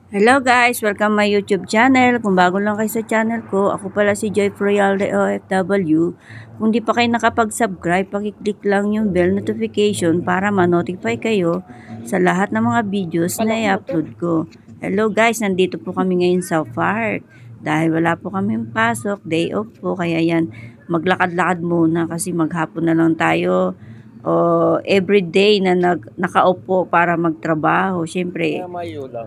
Hello guys! Welcome my YouTube channel. Kung bago lang kayo sa channel ko, ako pala si Joy Frialde OFW. Kung di pa kayo nakapag-subscribe, pakiclick lang yung bell notification para ma-notify kayo sa lahat ng mga videos na i-upload ko. Hello guys! Nandito po kami ngayon sa park. Dahil wala po kaming pasok, day off po. Kaya yan, maglakad-lakad muna kasi maghapon na lang tayo everyday na nakaupo para magtrabaho. Siyempre,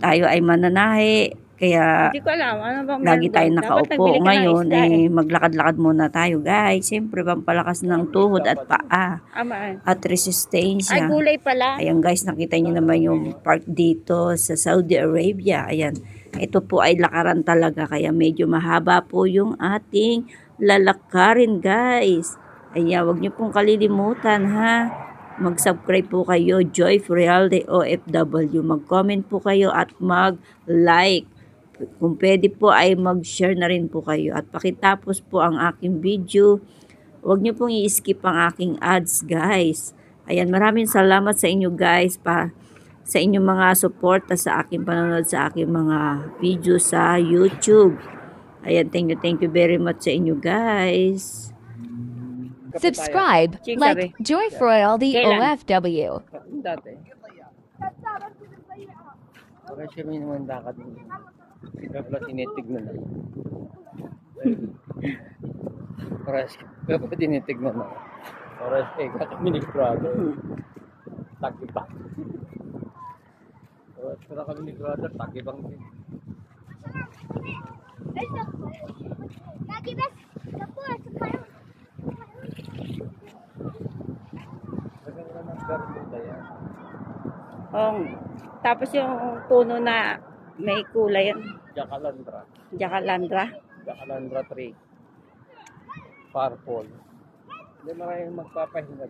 tayo ay mananahe, kaya Hindi ko alam, ano bang lagi meron tayo doon? Dapat nakaupo. nagbili ka ng Ngayon, isda eh. maglakad-lakad muna tayo, guys. Siyempre, pampalakas ng tuhod at paa Amaan. at Ay, resistensya. gulay pala. Ayan, guys, nakita niyo naman yung park dito sa Saudi Arabia. Ayan, ito po ay lakaran talaga, kaya medyo mahaba po yung ating lalakarin, guys. Ayan, wag niyo pong kalilimutan, ha. Mag-subscribe po kayo, Joy Frialde OFW. Mag-comment po kayo at mag-like. Kung pwede po ay mag-share na rin po kayo. At pakitapos po ang aking video. Huwag niyo pong i-skip ang aking ads, guys. Ayan, maraming salamat sa inyo, guys, sa inyong mga suporta sa aking panonood sa aking mga video sa YouTube. Ayan, thank you very much sa inyo, guys. Subscribe, Ching like sabi. Joy Frialde Kailan? OFW. Dati. Para siya may naman lakad mo. Kaya pala tinitignan na. Kaya pala tinitignan na. Para siya kami ni brother. Takibang. Para kami ni brother, takibang din. Maganda ng garbuta yan. Tapos yung puno na may kulay yan. Jacalandra. Jacalandra. Jacalandra tree. Purple. Hindi maraming magpapahinga.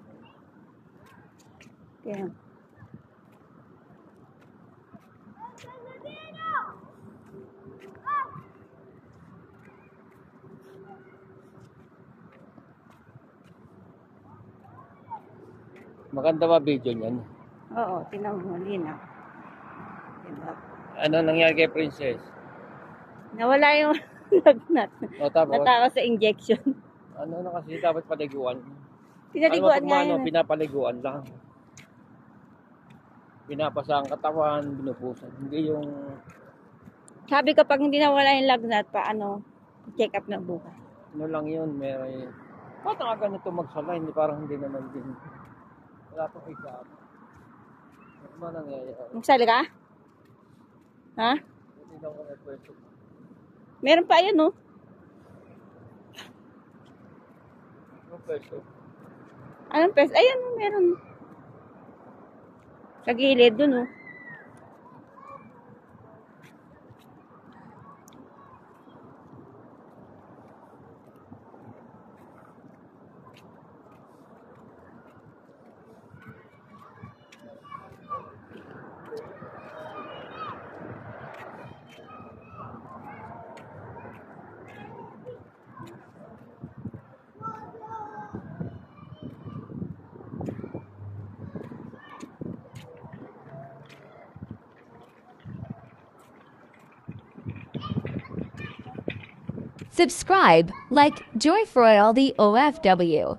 Kaya. Maganda ba video niyan? Oo, tinawalin na. Diba? Ano nangyari kay Princess? Nawala yung lagnat. O tapos, Nataka sa injection. ano na kasi dapat paliguan? Pinaliguan nga ano, yun. pinapaliguan lang. Pinapasa ang katawan, binubusan. Hindi yung, Sabi kapag hindi nawala yung lagnat, paano? Check up na bukas. ano lang yun, may, ba't nga ganito magsala? Hindi, parang hindi naman din. Wala pang exam. Ano man nangyayari? Magsali ka? Ha? Hindi lang ako nagpwesto. Meron pa yan, no? Anong pwesto? Anong pes? Ayan, meron. Sa gilid dun, oh. Subscribe, like Joy Frialde OFW.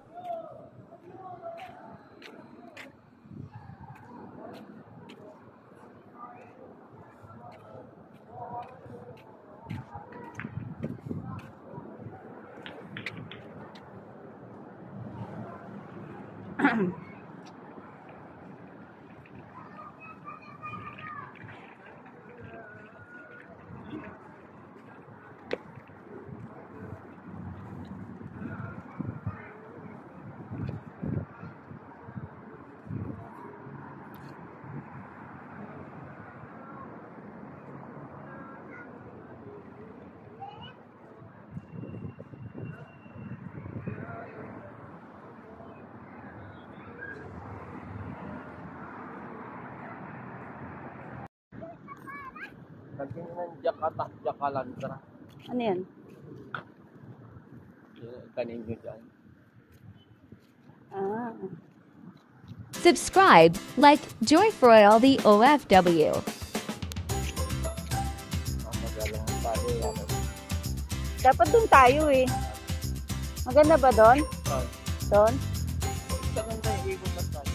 Lagyan ng Jacalandra. Ano yan? Yung tanin nyo dyan. Ah. Subscribe, like Joy Frialde OFW. Dapat doon tayo eh. Maganda ba doon? Ah, Doon? sa ganda yung ikot na tayo.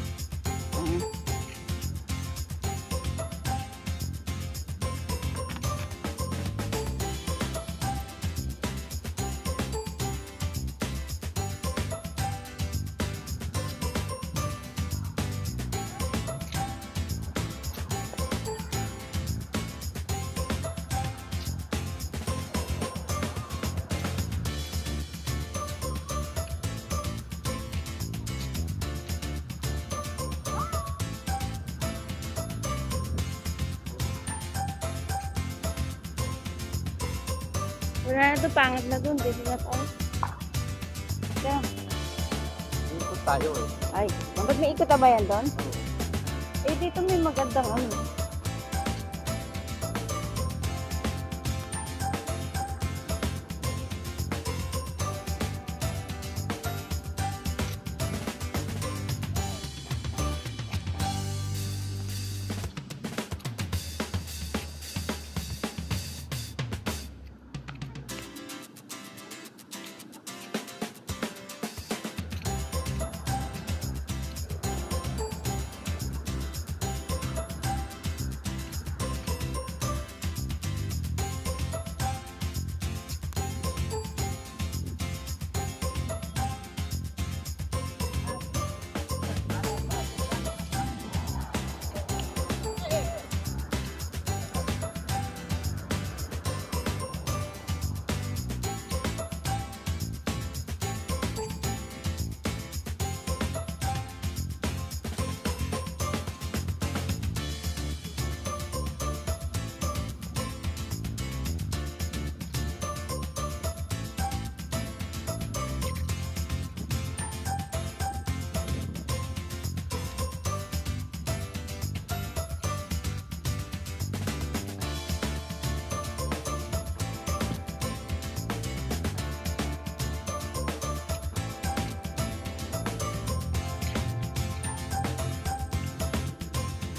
Wala na to, pangit na doon. Dito na tayo. Kaya, Ikot tayo eh. ay, ba't may ikot na ba yan doon? Eh, dito may magandang ano.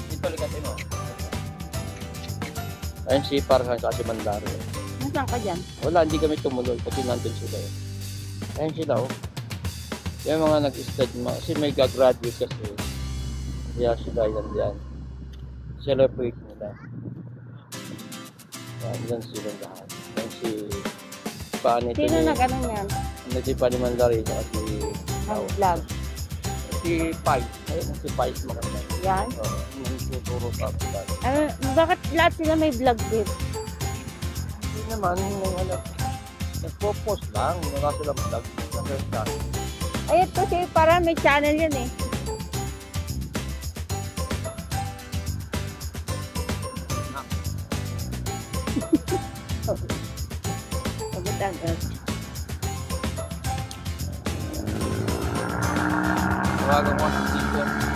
Dito likatin mo. Ayun si Parhan sa si Mandaro. Nasaan ka dyan? Wala, hindi kami tumuloy kasi nandun sila eh. Ayun sila oh. Yung mga nag-study mo, kasi may gagraduate kasi. Kaya sila yan. Celebrate nila. Yan sila lahat. Yan si Paano ito Sino ni, nag-ano niyan? ano si Panimandari at si Nag-vlog. si Pais. Ayun si Pais maganda. Yan? Nagtuturo sa vlog. Ano, bakit lahat sila may vlog din? Hindi naman, ano, nagpo-post lang. Wala silang vlog. Ay, ito si para may channel yan eh. Agad-agad. Tawagan mo si Steve.